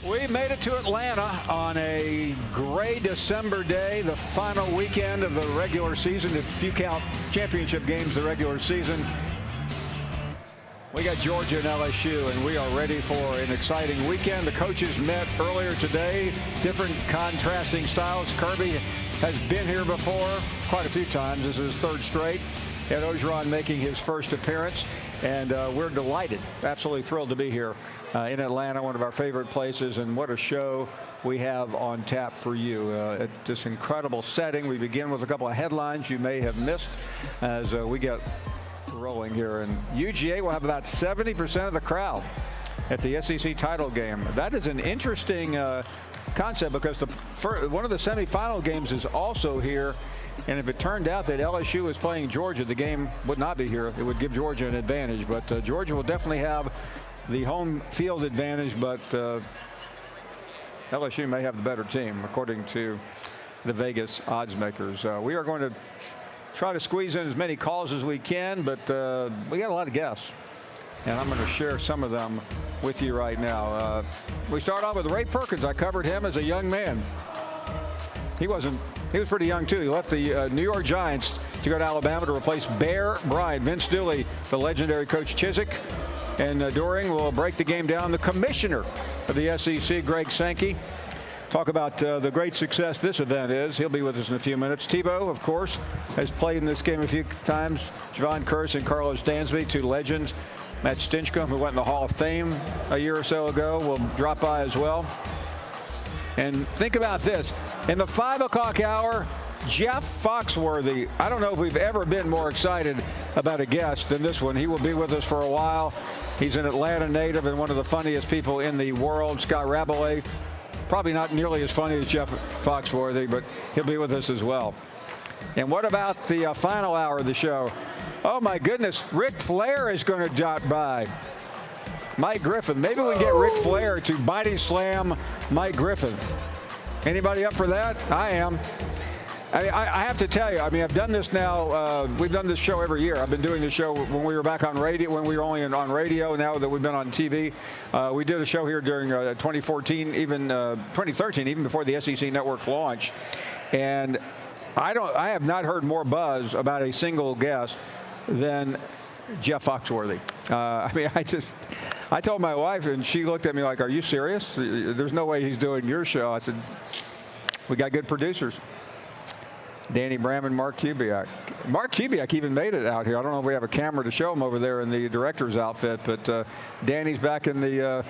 We made it to Atlanta on a gray December day, the final weekend of the regular season. If you count championship games, the regular season. We got Georgia and LSU, and we are ready for an exciting weekend. The coaches met earlier today, different contrasting styles. Kirby has been here before quite a few times. This is his third straight. Ed Orgeron making his first appearance, and we're delighted, absolutely thrilled to be here in Atlanta, one of our favorite places, and what a show we have on tap for you. At this incredible setting, we begin with a couple of headlines you may have missed as we get rolling here. And UGA will have about 70% of the crowd at the SEC title game. That is an interesting concept because one of the semifinal games is also here. And if it turned out that LSU is playing Georgia, the game would not be here. It would give Georgia an advantage. But Georgia will definitely have the home field advantage. But LSU may have the better team, according to the Vegas odds makers. We are going to try to squeeze in as many calls as we can, but we got a lot of guests, and I'm going to share some of them with you right now. We start off with Ray Perkins. I covered him as a young man. He was pretty young too. He left the New York Giants to go to Alabama to replace Bear Bryant. Vince Dooley, the legendary Coach Chizik, and Doering will break the game down. The commissioner of the SEC, Greg Sankey, talk about the great success this event is. He'll be with us in a few minutes. Tebow, of course, has played in this game a few times. Javon Curse and Carlos Dansby, two legends. Matt Stinchcomb, who went in the Hall of Fame a year or so ago, will drop by as well. And think about this. In the 5 o'clock hour, Jeff Foxworthy. I don't know if we've ever been more excited about a guest than this one. He will be with us for a while. He's an Atlanta native and one of the funniest people in the world. Scott Rabelais. Probably not nearly as funny as Jeff Foxworthy, but he'll be with us as well. And what about the final hour of the show? Oh, my goodness. Ric Flair is going to drop by. Mike Griffith. Maybe we can get Ric Flair to body slam Mike Griffith. Anybody up for that? I am. I have to tell you, I mean, I've done this now. We've done this show every year. I've been doing this show when we were back on radio, when we were only on radio. Now that we've been on TV, we did a show here during 2014, even 2013, even before the SEC Network launched. And I have not heard more buzz about a single guest than Jeff Foxworthy. I mean, I told my wife, and she looked at me like, "Are you serious? There's no way he's doing your show." I said, "We got good producers." Danny Bram and Mark Kubiak. Mark Kubiak even made it out here. I don't know if we have a camera to show him over there in the director's outfit, but Danny's back in the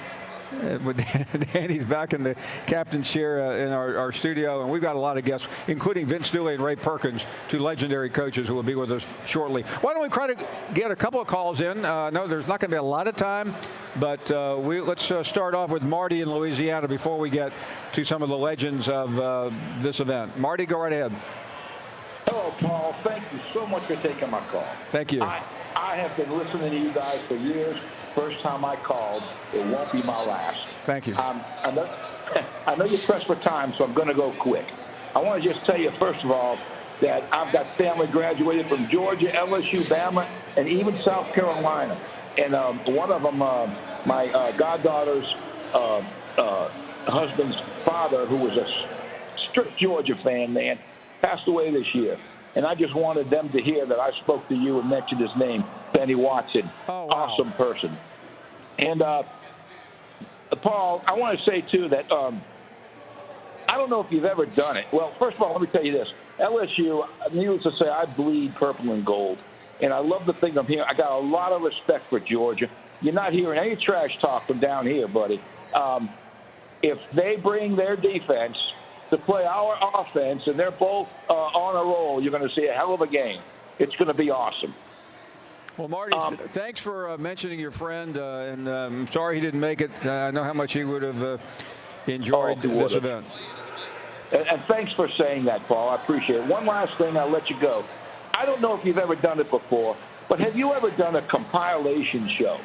Danny's back in the captain's chair in our studio, and we've got a lot of guests, including Vince Dooley and Ray Perkins, two legendary coaches who will be with us shortly. Why don't we try to get a couple of calls in? No, there's not going to be a lot of time, but let's start off with Marty in Louisiana before we get to some of the legends of this event. Marty, go right ahead. Hello, Paul. Thank you so much for taking my call. Thank you. I have been listening to you guys for years. First time I called, it won't be my last. Thank you. I know you're pressed for time, so I'm going to go quick. I want to just tell you, first of all, that I've got family graduated from Georgia, LSU, Bama, and even South Carolina. And one of them, my goddaughter's husband's father, who was a strict Georgia fan, man, passed away this year. And I just wanted them to hear that I spoke to you and mentioned his name, Benny Watson. Oh, wow. Awesome person. And, Paul, I want to say, too, that I don't know if you've ever done it. Well, first of all, let me tell you this. LSU, needless to say, I bleed purple and gold. And I love the thing I'm hearing. I got a lot of respect for Georgia. You're not hearing any trash talk from down here, buddy. If they bring their defense to play our offense, and they're both on a roll, you're going to see a hell of a game. It's going to be awesome. Well, Marty, thanks for mentioning your friend, and I'm sorry he didn't make it. I know how much he would have enjoyed this event. And thanks for saying that, Paul. I appreciate it. One last thing, I'll let you go. I don't know if you've ever done it before, but have you ever done a compilation show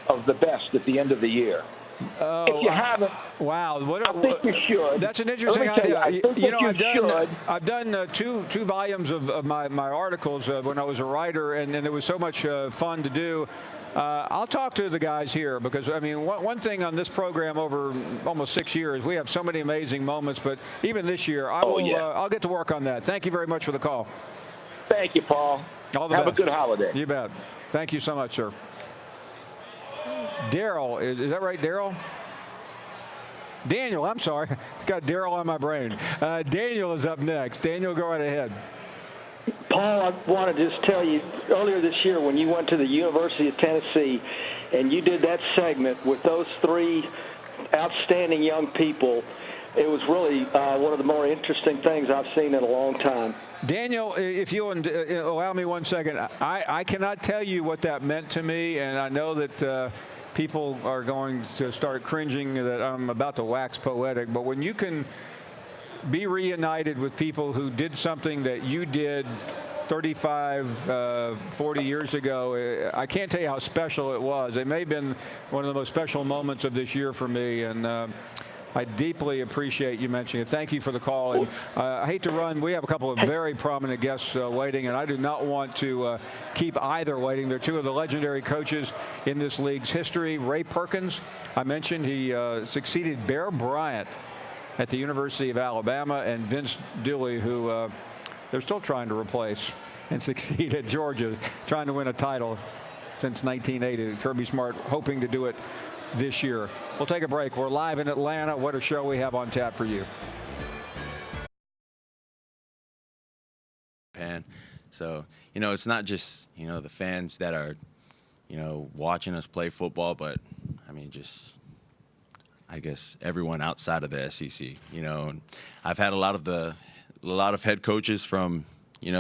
of the best at the end of the year? If you haven't, wow, I think you should. That's an interesting idea. I've done two volumes of my articles when I was a writer, and it was so much fun to do. I'll talk to the guys here because, I mean, one thing on this program over almost 6 years, we have so many amazing moments, but even this year, I'll get to work on that. Thank you very much for the call. Thank you, Paul. All the best. Have a good holiday. You bet. Thank you so much, sir. Daryl, is that right, Daryl? Daniel, I'm sorry. Got Daryl on my brain. Daniel is up next. Daniel, go right ahead. Paul, I want to just tell you, earlier this year when you went to the University of Tennessee and you did that segment with those three outstanding young people, it was really one of the more interesting things I've seen in a long time. Daniel, if you'll allow me 1 second, I cannot tell you what that meant to me, and I know that people are going to start cringing that I'm about to wax poetic, but when you can be reunited with people who did something that you did 35, 40 years ago, I can't tell you how special it was. It may have been one of the most special moments of this year for me, and I deeply appreciate you mentioning it. Thank you for the call. And I hate to run. We have a couple of very prominent guests waiting, and I do not want to keep either waiting. They're two of the legendary coaches in this league's history. Ray Perkins, I mentioned, he succeeded Bear Bryant at the University of Alabama, and Vince Dooley, who they're still trying to replace and succeed at Georgia, trying to win a title since 1980. Kirby Smart hoping to do it this year. We'll take a break. We're live in Atlanta. What a show we have on tap for you. So, it's not just, the fans that are, watching us play football, but I mean, I guess everyone outside of the SEC, and I've had a lot of head coaches from,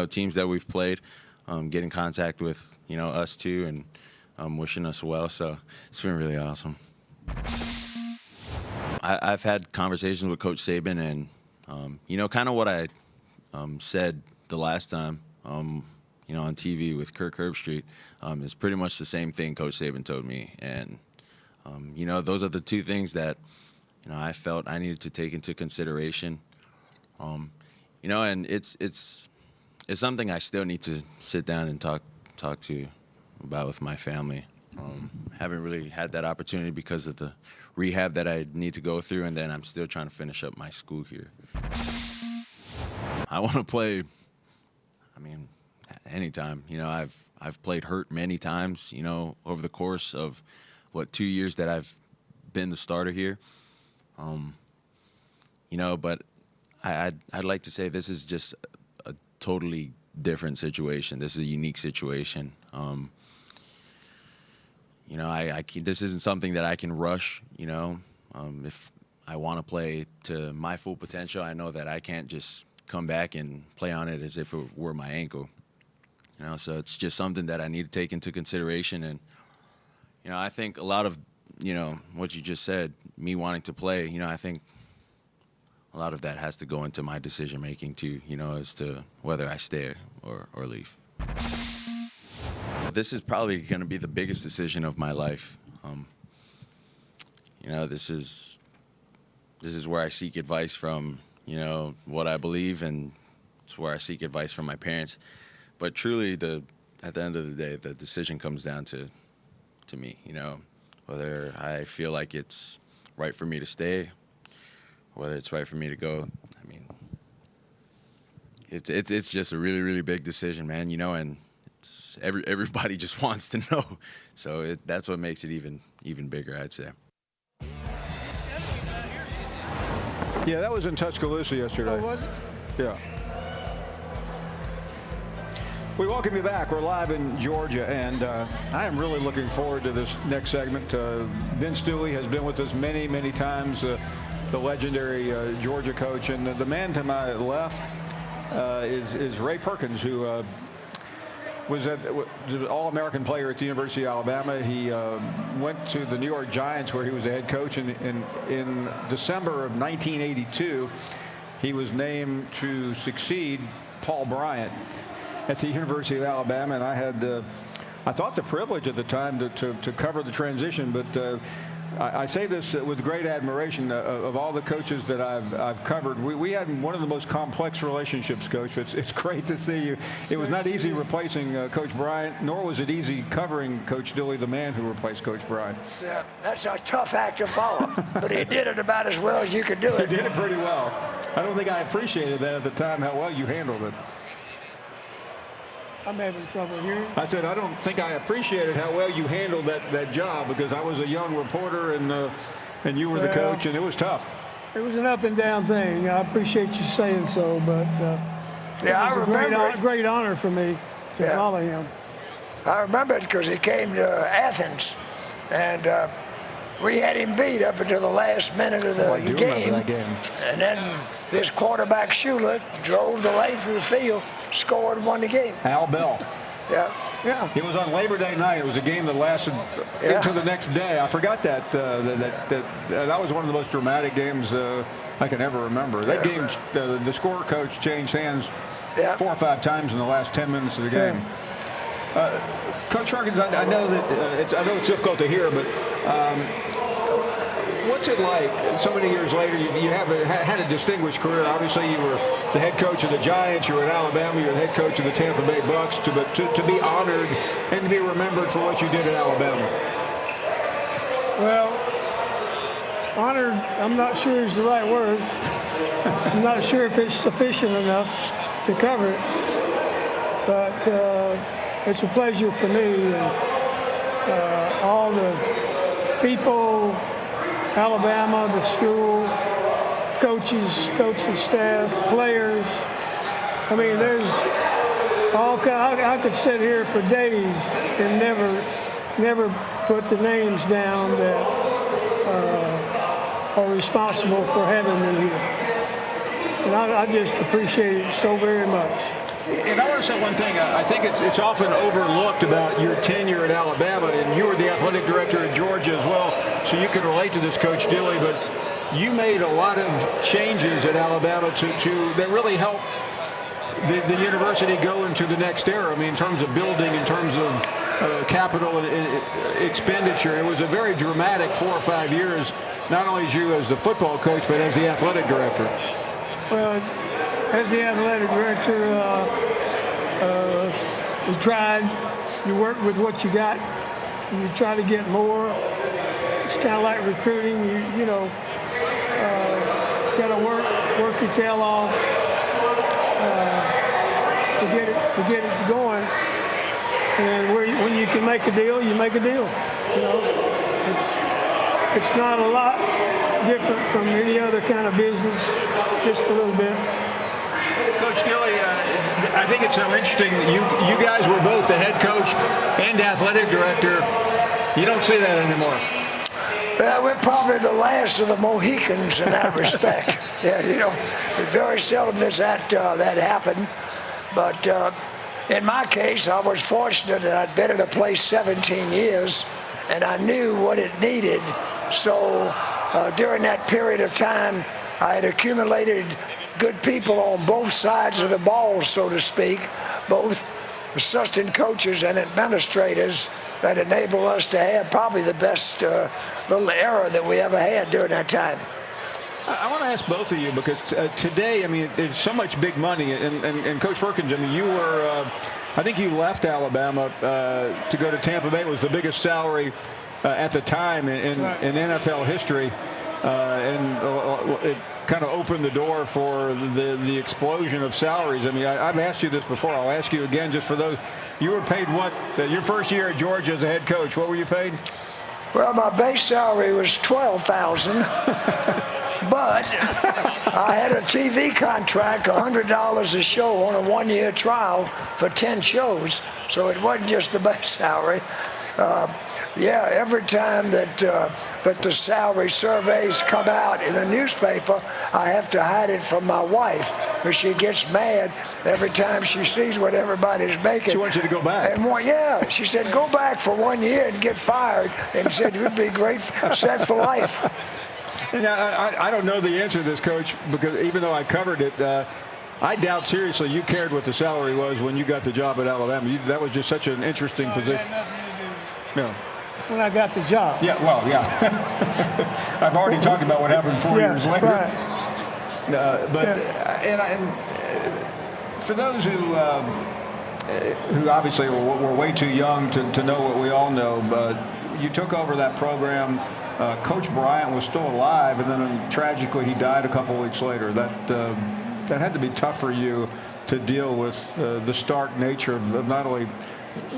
teams that we've played, get in contact with, us too, and wishing us well. So it's been really awesome. I've had conversations with Coach Saban, and, kind of what I said the last time, on TV with Kirk Herbstreit is pretty much the same thing Coach Saban told me. And, those are the two things that, I felt I needed to take into consideration. And it's something I still need to sit down and talk to about with my family. Haven't really had that opportunity because of the rehab that I need to go through, and then I'm still trying to finish up my school here. I want to play, anytime. I've played hurt many times, over the course of, 2 years that I've been the starter here. But I'd like to say this is just a totally different situation. This is a unique situation. This isn't something that I can rush, if I want to play to my full potential, I know that I can't just come back and play on it as if it were my ankle. So it's just something that I need to take into consideration. And, I think a lot of, what you just said, me wanting to play, I think a lot of that has to go into my decision making too, as to whether I stay or leave. This is probably going to be the biggest decision of my life. This is where I seek advice from, what I believe, and it's where I seek advice from my parents. But truly, at the end of the day, the decision comes down to me, whether I feel like it's right for me to stay, whether it's right for me to go. It's just a really, really big decision, man, and everybody just wants to know. So that's what makes it even bigger, I'd say. Yeah, that was in Tuscaloosa yesterday. Oh, was it? Yeah. We welcome you back. We're live in Georgia, and I am really looking forward to this next segment. Vince Dooley has been with us many, many times, the legendary Georgia coach. And the man to my left is Ray Perkins, who was an All-American player at the University of Alabama. He went to the New York Giants, where he was the head coach. And in December of 1982, he was named to succeed Paul Bryant at the University of Alabama, and I had I thought the privilege at the time to cover the transition, but I say this with great admiration of all the coaches that I've covered. We had one of the most complex relationships, Coach. It's great to see you. It was not easy replacing Coach Bryant, nor was it easy covering Coach Dilley, the man who replaced Coach Bryant. Yeah, that's a tough act to follow, but he did it about as well as you could do it. He did it pretty well. I don't think I appreciated that at the time, how well you handled it. I'm having trouble hearing. I said, I don't think I appreciated how well you handled that job, because I was a young reporter and you were the coach, and it was tough. It was an up and down thing. I appreciate you saying so, but Yeah, it was a great honor for me to follow him. I remember it because he came to Athens, and we had him beat up until the last minute of the game. And then this quarterback, Shula, drove the length of the field, scored, and won the game. Al Bell. Yeah. Yeah. It was on Labor Day night. It was a game that lasted into the next day. I forgot that. That was one of the most dramatic games I can ever remember. That game, the score coach changed hands 4 or 5 times in the last 10 minutes of the game. Coach Harkins, I know that I know it's difficult to hear, but what's it like so many years later? You have had a distinguished career. Obviously, you were the head coach of the Giants. You were at Alabama. You were the head coach of the Tampa Bay Bucks. To be honored and to be remembered for what you did at Alabama. Well, honored, I'm not sure is the right word. I'm not sure if it's sufficient enough to cover it. But it's a pleasure for me and all the people, Alabama, the school, coaches, coaching staff, players. I mean, there's all kind. I could sit here for days and never put the names down that are responsible for having me here. And I just appreciate it so very much. And I want to say one thing. I think it's often overlooked about your tenure at Alabama, and you were the athletic director at Georgia as well, so you can relate to this, Coach Dilley. But you made a lot of changes at Alabama that really helped the university go into the next era. I mean, in terms of building, in terms of capital expenditure, it was a very dramatic 4 or 5 years. Not only as you as the football coach, but as the athletic director. Well, as the athletic director, you tried. You work with what you got. And you try to get more. It's kind of like recruiting. You got to work your tail off to get it going. And when you can make a deal, you make a deal. You know, it's not a lot different from any other kind of business, just a little bit. Coach Dilley, I think it's so interesting. You guys were both the head coach and athletic director. You don't see that anymore. Well, we're probably the last of the Mohicans in that respect. Yeah, you know, it very seldom does that happen. But in my case, I was fortunate that I'd been at a place 17 years, and I knew what it needed. So during that period of time, I had accumulated good people on both sides of the ball, so to speak, both assistant coaches and administrators that enable us to have probably the best little era that we ever had during that time. I want to ask both of you, because today, I mean, it's so much big money. And Coach Perkins, I mean, you were, I think you left Alabama to go to Tampa Bay. It was the biggest salary at the time in NFL history. And it kind of opened the door for the explosion of salaries. I mean, I've asked you this before. I'll ask you again, just for those. You were paid what? Your first year at Georgia as a head coach, what were you paid? Well, my base salary was $12,000, but I had a TV contract, $100 a show on a one-year trial for 10 shows, so it wasn't just the base salary. Yeah, every time that the salary surveys come out in the newspaper, I have to hide it from my wife, because she gets mad every time she sees what everybody's making. She wants you to go back. And more, yeah, she said, go back for 1 year and get fired, and said, you'd be great, set for life. And I don't know the answer to this, Coach, because even though I covered it, I doubt seriously you cared what the salary was when you got the job at Alabama. That was just such an interesting position. No. when I got the job. Yeah, well, yeah. I've already talked about what happened 4 years later. Right. And for those who obviously were way too young to know what we all know, but you took over that program. Coach Bryant was still alive, and then tragically he died a couple weeks later. That had to be tough for you to deal with the stark nature of not only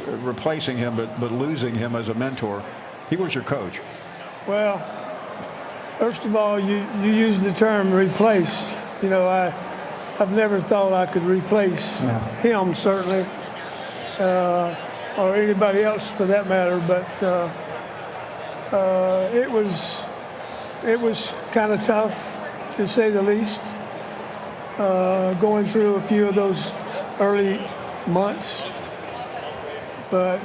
replacing him but losing him as a mentor. He was your coach. Well, first of all, you used the term replace. You know, I've never thought I could replace him, certainly, or anybody else for that matter. But it was kind of tough, to say the least, going through a few of those early months. But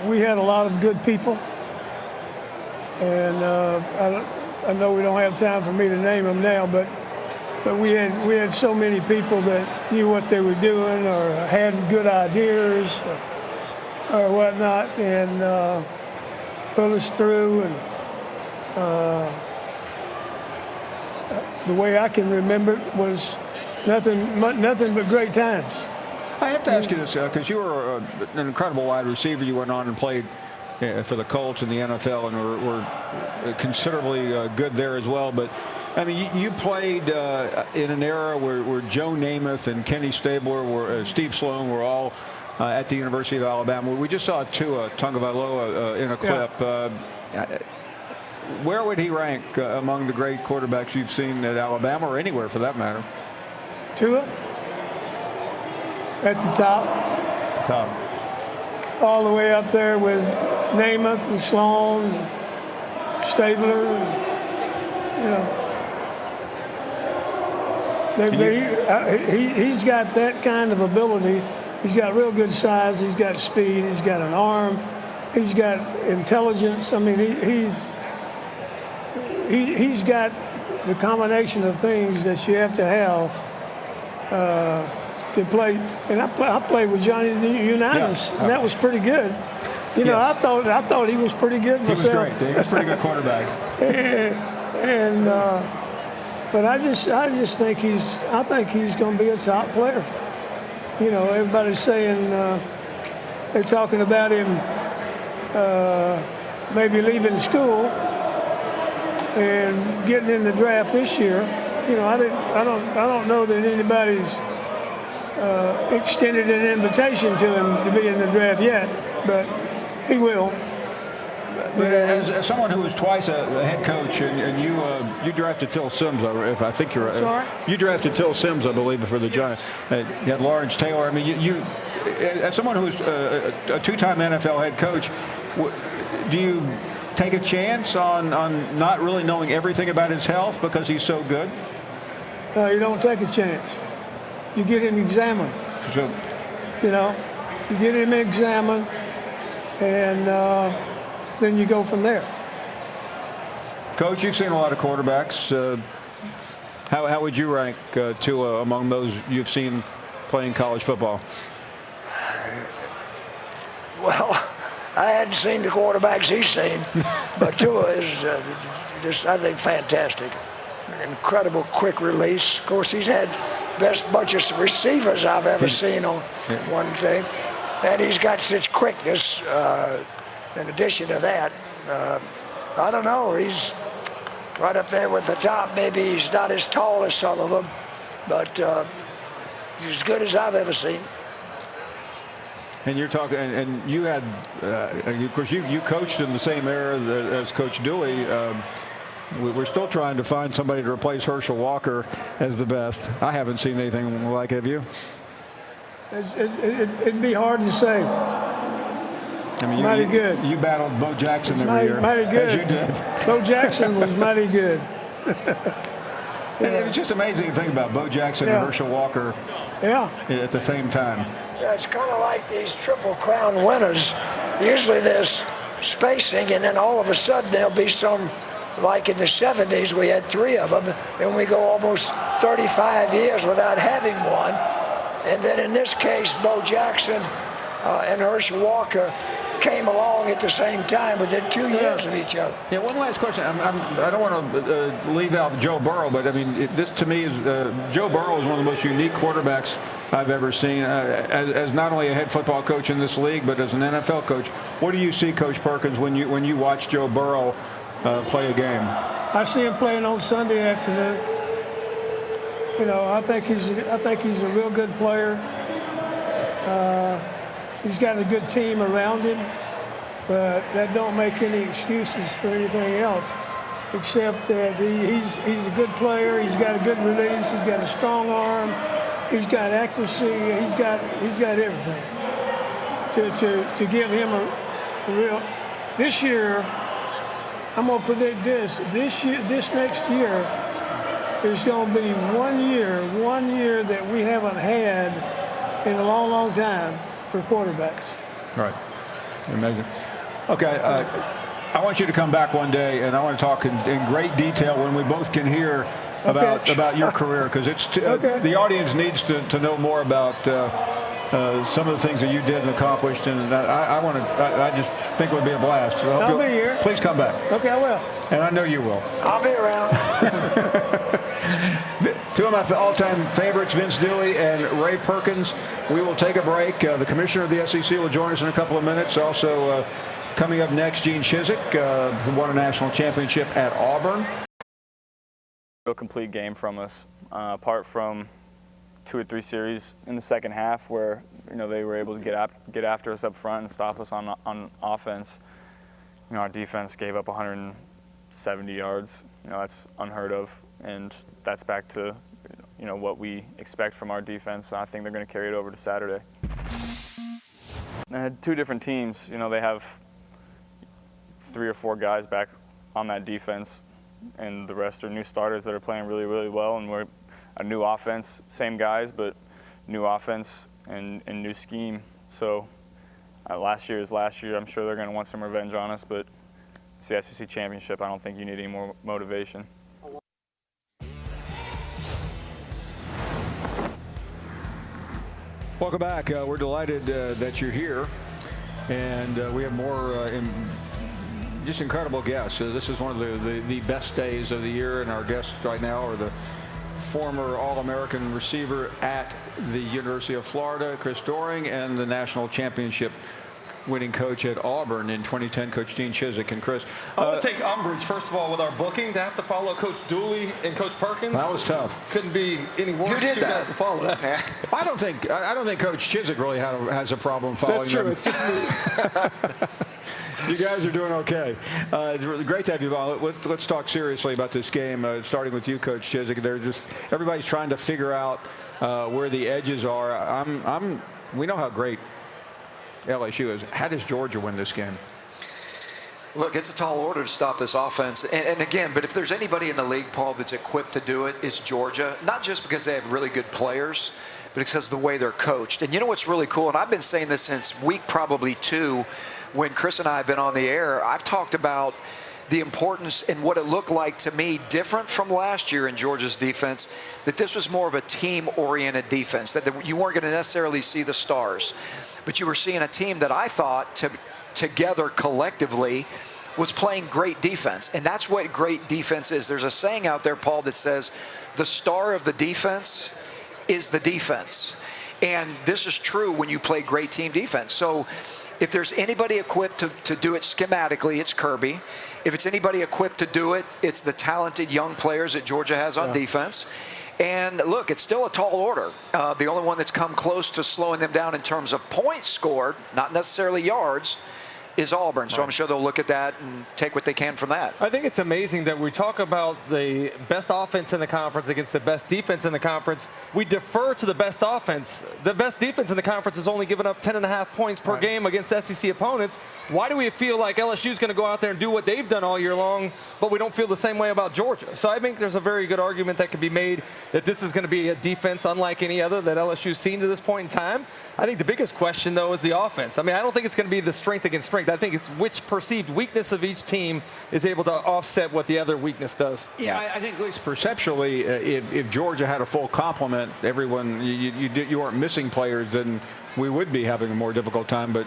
we had a lot of good people, and I know we don't have time for me to name them now, but we had so many people that knew what they were doing or had good ideas or whatnot, and pulled us through. And the way I can remember it was nothing but great times. I have to ask you this, because you were an incredible wide receiver. You went on and played for the Colts in the NFL and were considerably good there as well. But, I mean, you played in an era where Joe Namath and Kenny Stabler, Steve Sloan were all at the University of Alabama. We just saw Tua Tagovailoa in a clip. Where would he rank among the great quarterbacks you've seen at Alabama or anywhere for that matter? Tua? At the top. All the way up there with Namath and Sloan and Stabler. He's got that kind of ability. He's got real good size. He's got speed. He's got an arm. He's got intelligence. I mean, he's got the combination of things that you have to have to play. And I played with Johnny Unitas, and that was pretty good. You know, I thought he was pretty good myself. He was great. He was a pretty good quarterback. But I just think he's going to be a top player. You know, everybody's saying they're talking about him maybe leaving school and getting in the draft this year. You know, I don't know that anybody's extended an invitation to him to be in the draft yet, but he will. As someone who was twice a head coach, and you drafted Phil Simms, if I think you're right. Sorry? You drafted Phil Simms, I believe, for the Giants. You had Lawrence Taylor. I mean, you as someone who was a two-time NFL head coach, do you take a chance on not really knowing everything about his health because he's so good? No, you don't take a chance. You get him examined. So, you know, you get him examined, and then you go from there. Coach, you've seen a lot of quarterbacks. How would you rank Tua among those you've seen playing college football? Well, I hadn't seen the quarterbacks he's seen, but Tua is just, I think, fantastic. An incredible quick release. Of course, he's had best bunch of receivers I've ever seen on one thing. And he's got such quickness. In addition to that, I don't know, he's right up there with the top. Maybe he's not as tall as some of them, but he's as good as I've ever seen. And you're talking, and you had, of course, you coached in the same era as Coach Dewey. We're still trying to find somebody to replace Herschel Walker as the best. I haven't seen anything like it. Have you? It'd be hard to say. I mean, mighty good. You battled Bo Jackson every year. Mighty good. As you did. Bo Jackson was mighty good. It's just amazing to think about Bo Jackson and Herschel Walker at the same time. Yeah, it's kind of like these Triple Crown winners. Usually there's spacing, and then all of a sudden there'll be some, like in the 70s, we had 3 of them, and we go almost 35 years without having one. And then in this case, Bo Jackson and Herschel Walker, came along at the same time within 2 years of each other. Yeah, one last question. I don't want to leave out Joe Burrow, but I mean, this to me is Joe Burrow is one of the most unique quarterbacks I've ever seen as not only a head football coach in this league, but as an NFL coach. What do you see, Coach Perkins, when you watch Joe Burrow play a game? I see him playing on Sunday afternoon. You know, I think he's a real good player. He's got a good team around him, but that don't make any excuses for anything else, except that he's a good player. He's got a good release. He's got a strong arm. He's got accuracy. He's got everything to give him a real. This year, I'm gonna predict this. This next year is gonna be one year that we haven't had in a long, long time for quarterbacks. Right. Amazing. Okay. I want you to come back one day, and I want to talk in great detail when we both can hear about your career, because it's the audience needs to know more about some of the things that you did and accomplished, and I just think it would be a blast. So I'll be here. Please come back. Okay, I will. And I know you will. I'll be around. Two of my all-time favorites, Vince Dooley and Ray Perkins. We will take a break. The commissioner of the SEC will join us in a couple of minutes. Also, coming up next, Gene Chizik, who won a national championship at Auburn. A complete game from us, apart from 2 or 3 series in the second half where they were able to get after us up front and stop us on offense. Our defense gave up 170 yards. That's unheard of, and that's back to what we expect from our defense. I think they're going to carry it over to Saturday. I had 2 different teams. They have 3 or 4 guys back on that defense, and the rest are new starters that are playing really, really well. And we're a new offense, same guys, but new offense and new scheme. So last year is last year. I'm sure they're going to want some revenge on us, but it's the SEC championship. I don't think you need any more motivation. Welcome back. We're delighted that you're here, and we have more just incredible guests. This is one of the best days of the year, and our guests right now are the former All-American receiver at the University of Florida, Chris Doering, and the national championship winning coach at Auburn in 2010, Coach Gene Chizik. And Chris, I want to take umbrage, first of all, with our booking to have to follow Coach Dooley and Coach Perkins. That was tough. Couldn't be any worse. Who did that? Have to follow that. I don't think Coach Chizik really has a problem following That's true. them. It's just me. You guys are doing okay. It's really great to have you on. Let's talk seriously about this game, starting with you, Coach Chizik. Everybody's trying to figure out where the edges are. We know how great LSU is. How does Georgia win this game? Look, it's a tall order to stop this offense. And again, but if there's anybody in the league, Paul, that's equipped to do it, it's Georgia. Not just because they have really good players, but because of the way they're coached. And you know what's really cool? And I've been saying this since week probably 2 when Chris and I have been on the air. I've talked about the importance and what it looked like to me different from last year in Georgia's defense, that this was more of a team-oriented defense, that you weren't going to necessarily see the stars. But you were seeing a team that I thought together collectively was playing great defense. And that's what great defense is. There's a saying out there, Paul, that says the star of the defense is the defense. And this is true when you play great team defense. So if there's anybody equipped to do it schematically, it's Kirby. If it's anybody equipped to do it, it's the talented young players that Georgia has on defense. And look, it's still a tall order. The only one that's come close to slowing them down in terms of points scored, not necessarily yards, is Auburn. So I'm sure they'll look at that and take what they can from that. I think it's amazing that we talk about the best offense in the conference against the best defense in the conference. We defer to the best offense. The best defense in the conference has only given up 10.5 points per game against SEC opponents. Why do we feel like LSU is going to go out there and do what they've done all year long, but we don't feel the same way about Georgia? So I think there's a very good argument that could be made that this is going to be a defense unlike any other that LSU's seen to this point in time. I think the biggest question, though, is the offense. I mean, I don't think it's going to be the strength against strength. I think it's which perceived weakness of each team is able to offset what the other weakness does. Yeah, I think at least perceptually, if Georgia had a full complement, everyone, you weren't missing players, then we would be having a more difficult time. But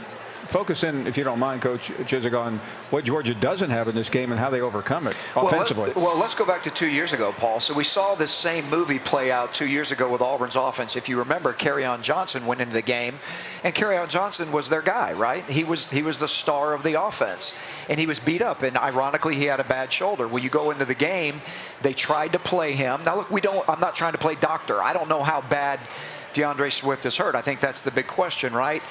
focus in, if you don't mind, Coach Chiswick, on what Georgia doesn't have in this game and how they overcome it offensively. Well, let's go back to 2 years ago, Paul. So we saw this same movie play out 2 years ago with Auburn's offense. If you remember, Kerryon Johnson went into the game, and Kerryon Johnson was their guy, right? He was the star of the offense, and he was beat up, and ironically, he had a bad shoulder. Well, you go into the game, they tried to play him. Now, look, I'm not trying to play doctor. I don't know how bad DeAndre Swift is hurt. I think that's the big question, right?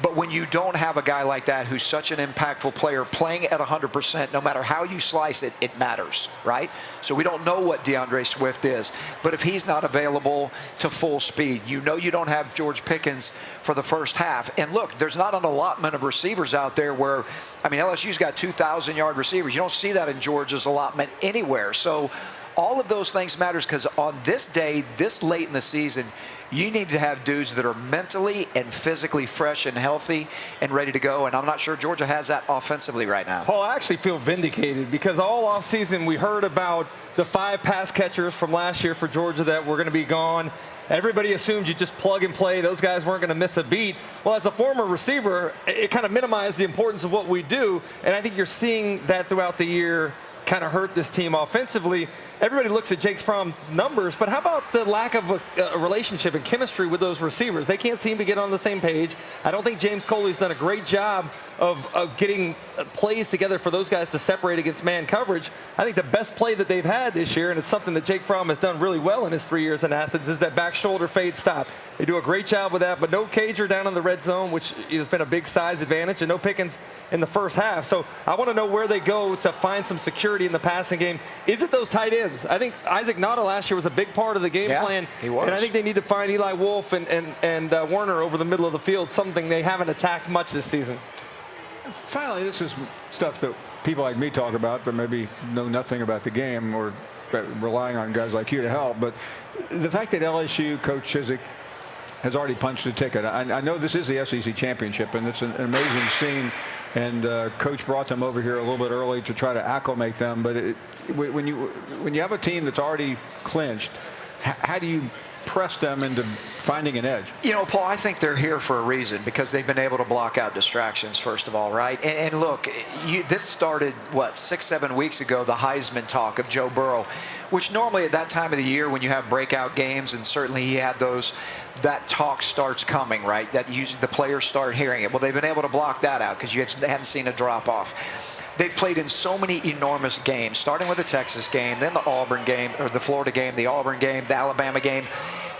But when you don't have a guy like that who's such an impactful player playing at 100%, no matter how you slice it, it matters, right? So we don't know what DeAndre Swift is. But if he's not available to full speed, you know you don't have George Pickens for the first half. And look, there's not an allotment of receivers out there where, I mean, LSU's got 2,000-yard receivers. You don't see that in Georgia's allotment anywhere. So all of those things matters because on this day, this late in the season, you need to have dudes that are mentally and physically fresh and healthy and ready to go, and I'm not sure Georgia has that offensively right now. Paul, I actually feel vindicated because all offseason we heard about the 5 pass catchers from last year for Georgia that were going to be gone. Everybody assumed you just plug and play. Those guys weren't going to miss a beat. Well, as a former receiver, it kind of minimized the importance of what we do, and I think you're seeing that throughout the year kind of hurt this team offensively. Everybody looks at Jake Fromm's numbers, but how about the lack of a relationship and chemistry with those receivers? They can't seem to get on the same page. I don't think James Coley's done a great job of getting plays together for those guys to separate against man coverage. I think the best play that they've had this year, and it's something that Jake Fromm has done really well in his 3 years in Athens, is that back shoulder fade stop. They do a great job with that, but no Cager down in the red zone, which has been a big size advantage, and no Pickens in the first half. So I want to know where they go to find some security in the passing game. Is it those tight ends? I think Isaac Nauta last year was a big part of the game plan. He was. And I think they need to find Eli Wolf and Werner over the middle of the field, something they haven't attacked much this season. Finally, this is stuff that people like me talk about that maybe know nothing about the game or relying on guys like you to help. But the fact that LSU Coach Chiswick has already punched the ticket. I know this is the SEC championship, and it's an amazing scene. And Coach brought them over here a little bit early to try to acclimate them. But when you have a team that's already clinched, how do you press them into finding an edge? You know, Paul, I think they're here for a reason because they've been able to block out distractions, first of all, right? And look, this started, 6-7 weeks ago, the Heisman talk of Joe Burrow, which normally at that time of the year when you have breakout games, and certainly he had those, that talk starts coming, right? That the players start hearing it. Well, they've been able to block that out because you hadn't seen a drop-off. They've played in so many enormous games, starting with the Texas game, then the Auburn game, or the Florida game, the Auburn game, the Alabama game.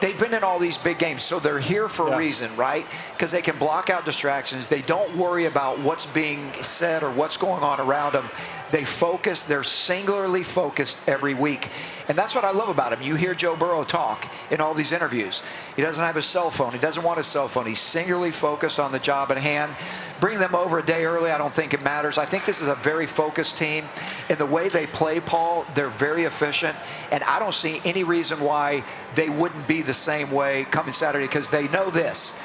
They've been in all these big games, so they're here for a reason, right? Because they can block out distractions. They don't worry about what's being said or what's going on around them. They focus. They're singularly focused every week. And that's what I love about him. You hear Joe Burrow talk in all these interviews. He doesn't have his cell phone. He doesn't want his cell phone. He's singularly focused on the job at hand. Bring them over a day early, I don't think it matters. I think this is a very focused team. In the way they play, Paul, they're very efficient. And I don't see any reason why they wouldn't be the same way coming Saturday because they know this.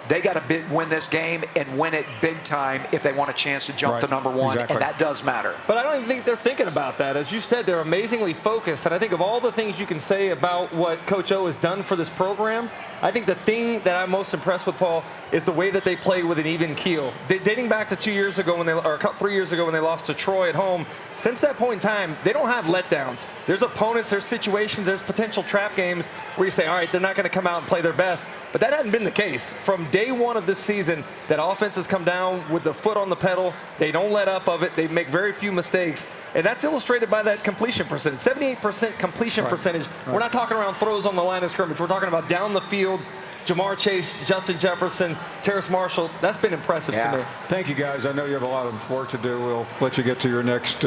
They got to win this game and win it big time if they want a chance to jump to number one, and that does matter. But I don't even think they're thinking about that. As you said, they're amazingly focused, and I think of all the things you can say about what Coach O has done for this program, I think the thing that I'm most impressed with, Paul, is the way that they play with an even keel. Dating back to 2 years ago, or 3 years ago when they lost to Troy at home, since that point in time, they don't have letdowns. There's opponents, there's situations, there's potential trap games where you say, all right, they're not going to come out and play their best. But that hadn't been the case. From day one of this season, that offense has come down with the foot on the pedal. They don't let up of it. They make very few mistakes. And that's illustrated by that completion percentage, 78% completion percentage. We're not talking around throws on the line of scrimmage. We're talking about down the field. Jamar Chase, Justin Jefferson, Terrace Marshall. That's been impressive to me. Thank you, guys. I know you have a lot of work to do. We'll let you get to your next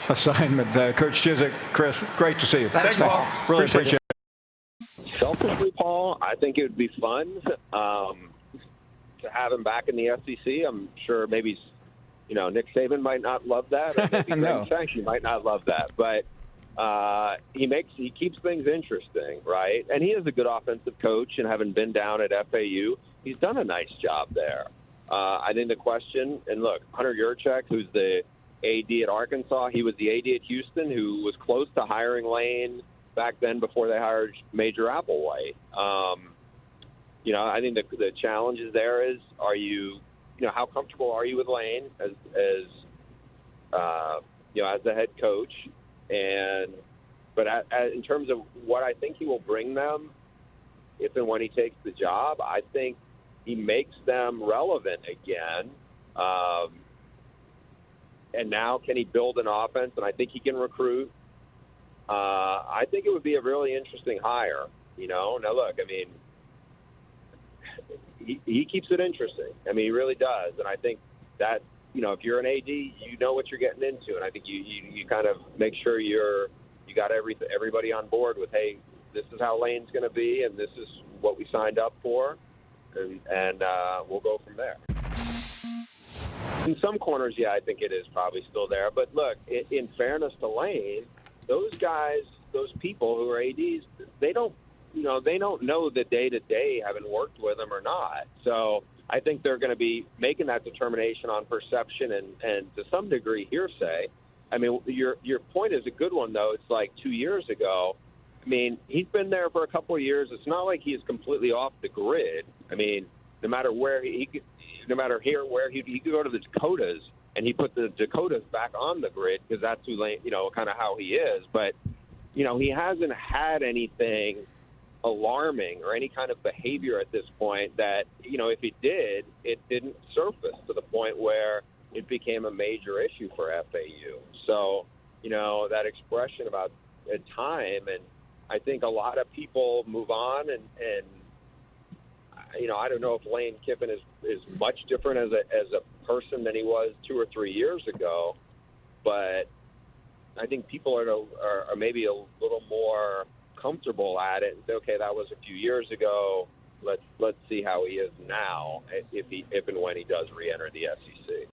assignment. Coach Chiswick, Chris, great to see you. Thanks, Paul. Really appreciate it. Selfishly, Paul, I think it would be fun to have him back in the SEC. I'm sure maybe, Nick Saban might not love that, or maybe Greg Sankey might not love that, but he keeps things interesting, right? And he is a good offensive coach, and having been down at FAU, he's done a nice job there. I think the question, and look, Hunter Yurchek, who's the AD at Arkansas, he was the AD at Houston, who was close to hiring Lane back then before they hired Major Applewhite. I think the challenge is there is, are you how comfortable are you with Lane as the head coach? But in terms of what I think he will bring them, if and when he takes the job, I think he makes them relevant again. And now, can he build an offense? And I think he can recruit. I think it would be a really interesting hire. Now look, I mean, he keeps it interesting. I mean, he really does. And I think that, if you're an AD, you know what you're getting into. And I think you kind of make sure you got everybody on board with, hey, this is how Lane's going to be, and this is what we signed up for, and we'll go from there. In some corners, yeah, I think it is probably still there. But look, in fairness to Lane, those guys, those people who are ADs, they don't know the day-to-day, having worked with them or not. So I think they're going to be making that determination on perception and to some degree hearsay. I mean, your point is a good one, though. It's like 2 years ago. I mean, he's been there for a couple of years. It's not like he's completely off the grid. I mean, no matter where he could go to the Dakotas, and he put the Dakotas back on the grid because that's who Lane, kind of how he is. But, he hasn't had anything alarming or any kind of behavior at this point that, if he did, it didn't surface to the point where it became a major issue for FAU. So, that expression about time, and I think a lot of people move on, and I don't know if Lane Kiffin is much different as a person than he was 2 or 3 years ago, but I think people are maybe a little more comfortable at it and say, okay, that was a few years ago. Let's see how he is now, if and when he does re-enter the SEC.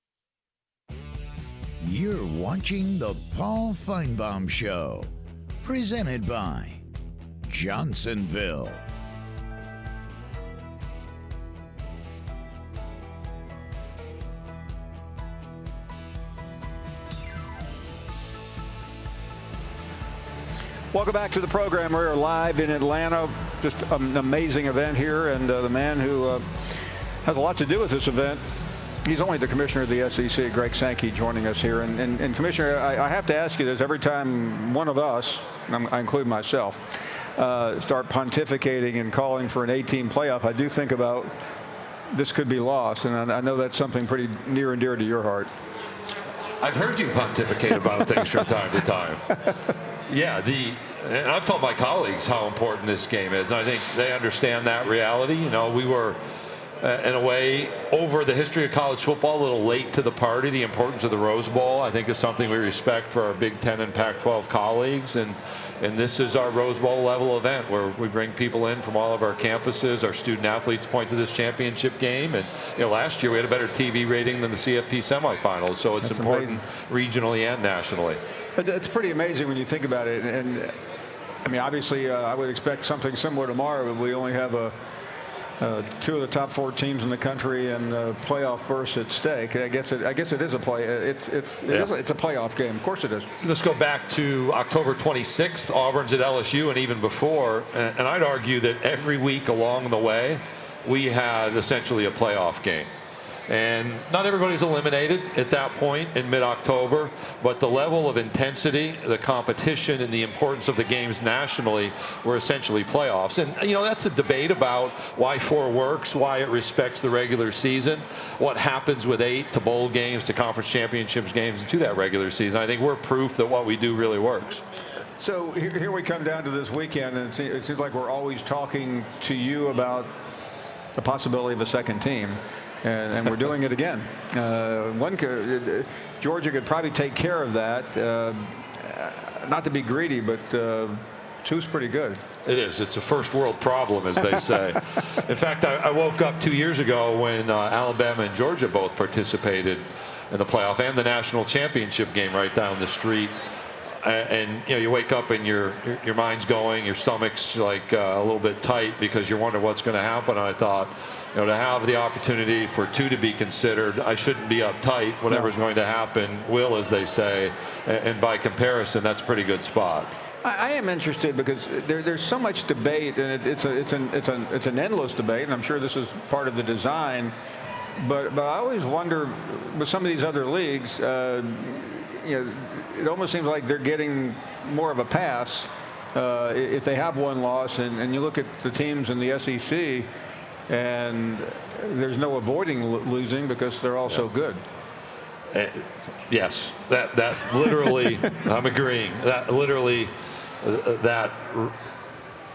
You're watching the Paul Finebaum Show, presented by Johnsonville. Welcome back to the program. We're live in Atlanta. Just an amazing event here, and the man who has a lot to do with this event, he's only the commissioner of the SEC, Greg Sankey, joining us here. And Commissioner, I have to ask you this every time one of us, and I include myself, start pontificating and calling for an 18 playoff, I do think about this could be lost, and I know that's something pretty near and dear to your heart. I've heard you pontificate about things from time to time. Yeah, and I've told my colleagues how important this game is, and I think they understand that reality. We were, in a way, over the history of college football, a little late to the party. The importance of the Rose Bowl, I think, is something we respect for our Big Ten and Pac-12 colleagues, and this is our Rose Bowl level event where we bring people in from all of our campuses. Our student athletes point to this championship game, and last year we had a better TV rating than the CFP semifinals, so it's important regionally and nationally. It's pretty amazing when you think about it, and I mean, obviously, I would expect something similar tomorrow, but we only have 2 of the top 4 teams in the country and playoff berths at stake. I guess it is a play. It's a playoff game. Of course it is. Let's go back to October 26th. Auburn's at LSU, and even before. And I'd argue that every week along the way, we had essentially a playoff game. And not everybody's eliminated at that point in mid-October, but the level of intensity, the competition, and the importance of the games nationally were essentially playoffs. And, that's a debate about why 4 works, why it respects the regular season, what happens with 8 to bowl games, to conference championships games, and to that regular season. I think we're proof that what we do really works. So here we come down to this weekend, and it seems like we're always talking to you about the possibility of a second team. And we're doing it again. Georgia could probably take care of that. Not to be greedy, but 2's pretty good. It is. It's a first world problem, as they say. In fact, I woke up 2 years ago when Alabama and Georgia both participated in the playoff and the national championship game right down the street. And you wake up and your mind's going, your stomach's like a little bit tight because you're wondering what's going to happen. And I thought, to have the opportunity for 2 to be considered, I shouldn't be uptight. Whatever's going to happen will, as they say. And by comparison, that's a pretty good spot. I am interested because there's so much debate, and it's an endless debate, and I'm sure this is part of the design. But I always wonder with some of these other leagues, it almost seems like they're getting more of a pass if they have one loss. And you look at the teams in the SEC, and there's no avoiding losing because they're all so good. Yes, that literally, I'm agreeing. That literally, that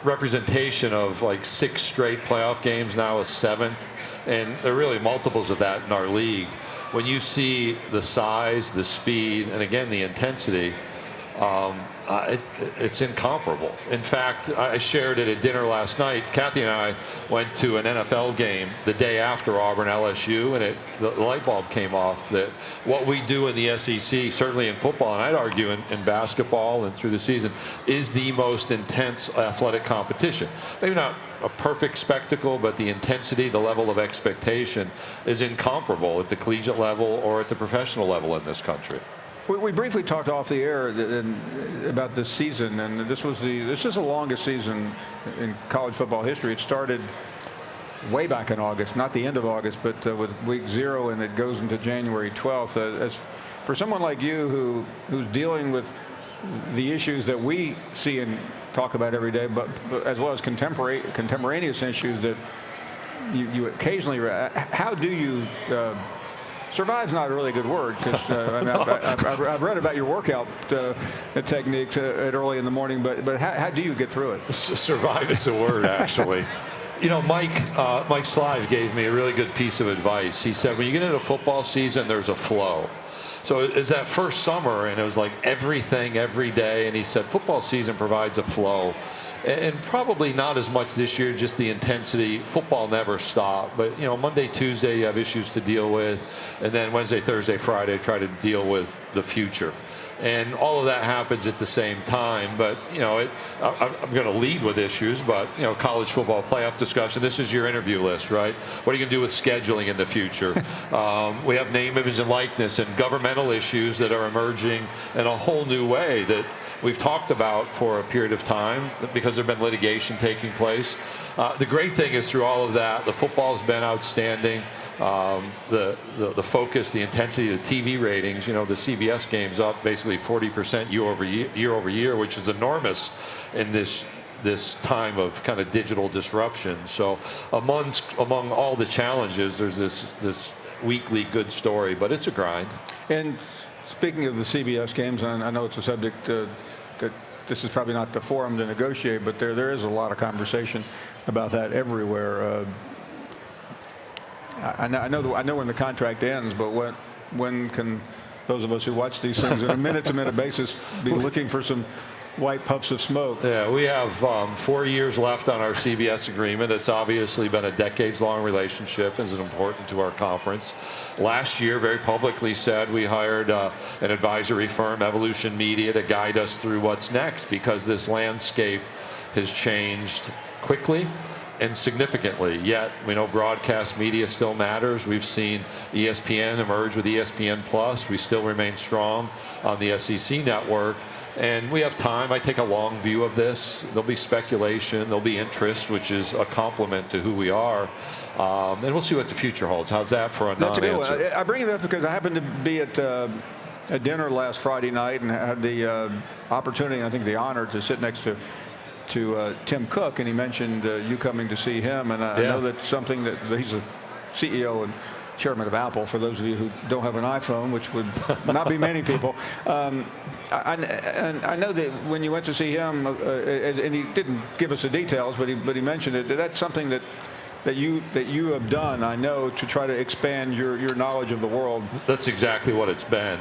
representation of like 6 straight playoff games, now a 7th, and there are really multiples of that in our league. When you see the size, the speed, and again the intensity, it's incomparable. In fact, I shared it at dinner last night. Kathy and I went to an NFL game the day after Auburn LSU, and the light bulb came off that what we do in the SEC, certainly in football, and I'd argue in basketball and through the season, is the most intense athletic competition. Maybe not a perfect spectacle, but the intensity, the level of expectation is incomparable at the collegiate level or at the professional level in this country. We briefly talked off the air about this season, and this is the longest season in college football history. It started way back in August, not the end of August, but with week 0, and it goes into January 12th. As for someone like you who's dealing with the issues that we see and talk about every day, but as well as contemporaneous issues that you occasionally, how do you survive's not a really good word, because I've read about your workout techniques early in the morning, but how do you get through it? Survive is a word, actually. Mike Slive gave me a really good piece of advice. He said, when you get into football season, there's a flow. So it's that first summer, and it was like everything every day, and he said football season provides a flow. And probably not as much this year, just the intensity. Football never stopped. But, Monday, Tuesday, you have issues to deal with. And then Wednesday, Thursday, Friday, try to deal with the future. And all of that happens at the same time. But, I'm going to lead with issues. But, college football playoff discussion. This is your interview list, right? What are you going to do with scheduling in the future? We have name, image, and likeness and governmental issues that are emerging in a whole new way that we've talked about for a period of time because there's been litigation taking place. The great thing is through all of that, the football's been outstanding. The focus, the intensity, the TV ratings, the CBS game's up basically 40% year over year, which is enormous in this time of kind of digital disruption. So among all the challenges, there's this weekly good story, but it's a grind. And speaking of the CBS games, and I know it's a subject that this is probably not the forum to negotiate, but there is a lot of conversation about that everywhere. I know when the contract ends, but when can those of us who watch these things on a minute-to-minute basis be looking for some white puffs of smoke? Yeah, we have 4 years left on our CBS agreement. It's obviously been a decades-long relationship and is important to our conference. Last year, very publicly said we hired an advisory firm, Evolution Media, to guide us through what's next, because this landscape has changed quickly and significantly. Yet we know broadcast media still matters. We've seen ESPN emerge with ESPN Plus. We still remain strong on the SEC network. And we have time. I take a long view of this. There'll be speculation. There'll be interest, which is a compliment to who we are. And we'll see what the future holds. How's that for a non-answer? That's a good one. I bring it up because I happened to be at dinner last Friday night and had the opportunity, I think the honor, to sit next to Tim Cook, and he mentioned you coming to see him. And I know that's something that he's a CEO and chairman of Apple, for those of you who don't have an iPhone, which would not be many people. I know that when you went to see him, and he didn't give us the details, but he mentioned it. That's something that you have done, I know, to try to expand your knowledge of the world. That's exactly what it's been.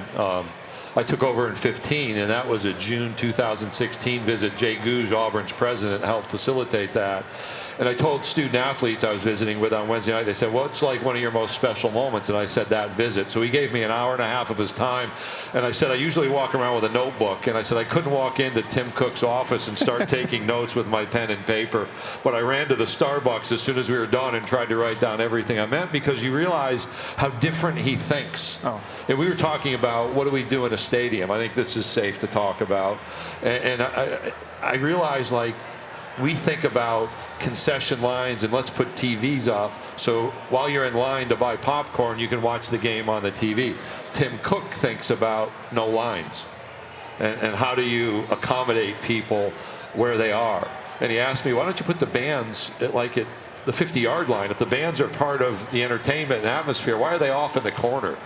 I took over in 15, and that was a June 2016 visit. Jay Gouge, Auburn's president, helped facilitate that. And I told student athletes I was visiting with on Wednesday night, they said, what's like one of your most special moments? And I said, that visit. So he gave me an hour and a half of his time. And I said, I usually walk around with a notebook. And I said, I couldn't walk into Tim Cook's office and start taking notes with my pen and paper. But I ran to the Starbucks as soon as we were done and tried to write down everything I meant, because you realize how different he thinks. Oh. And we were talking about, what do we do in a stadium? I think this is safe to talk about. And I realized, like, we think about concession lines and let's put TVs up so while you're in line to buy popcorn, you can watch the game on the TV. Tim Cook thinks about no lines and how do you accommodate people where they are. And he asked me, why don't you put the bands at the 50-yard line? If the bands are part of the entertainment and atmosphere, why are they off in the corner?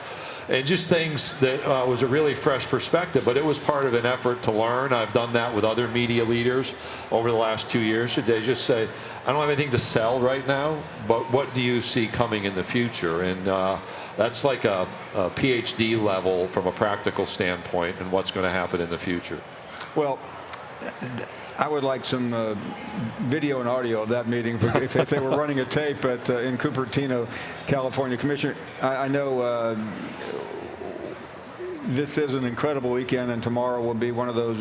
And just things that was a really fresh perspective, but it was part of an effort to learn. I've done that with other media leaders over the last 2 years. They just say, I don't have anything to sell right now, but what do you see coming in the future? And that's like a PhD level from a practical standpoint and what's going to happen in the future. Well, I would like some video and audio of that meeting if they were running a tape in Cupertino, California. Commissioner, I know this is an incredible weekend, and tomorrow will be one of those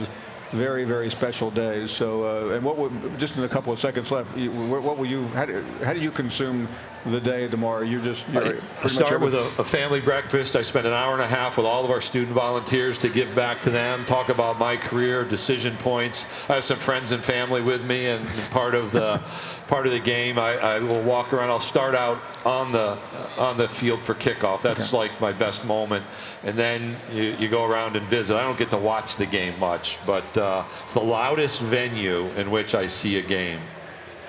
very, very special days. So, and what would, just in a couple of seconds left, what will you? How do you consume the day tomorrow? I start with a family breakfast. I spend an hour and a half with all of our student volunteers to give back to them, talk about my career, decision points. I have some friends and family with me, and part of the game, I will walk around. I'll start out on the field for kickoff. That's like my best moment, and then you go around and visit. I don't get to watch the game much, but it's the loudest venue in which I see a game.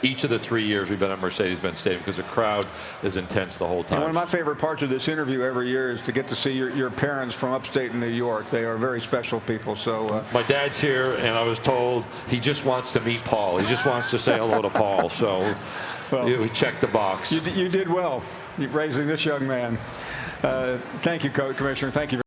Each of the 3 years we've been at Mercedes-Benz Stadium because the crowd is intense the whole time. And one of my favorite parts of this interview every year is to get to see your parents from upstate New York. They are very special people. So my dad's here, and I was told he just wants to meet Paul. He just wants to say hello to Paul. So we checked the box. You did well raising this young man. Thank you, Commissioner. Thank you.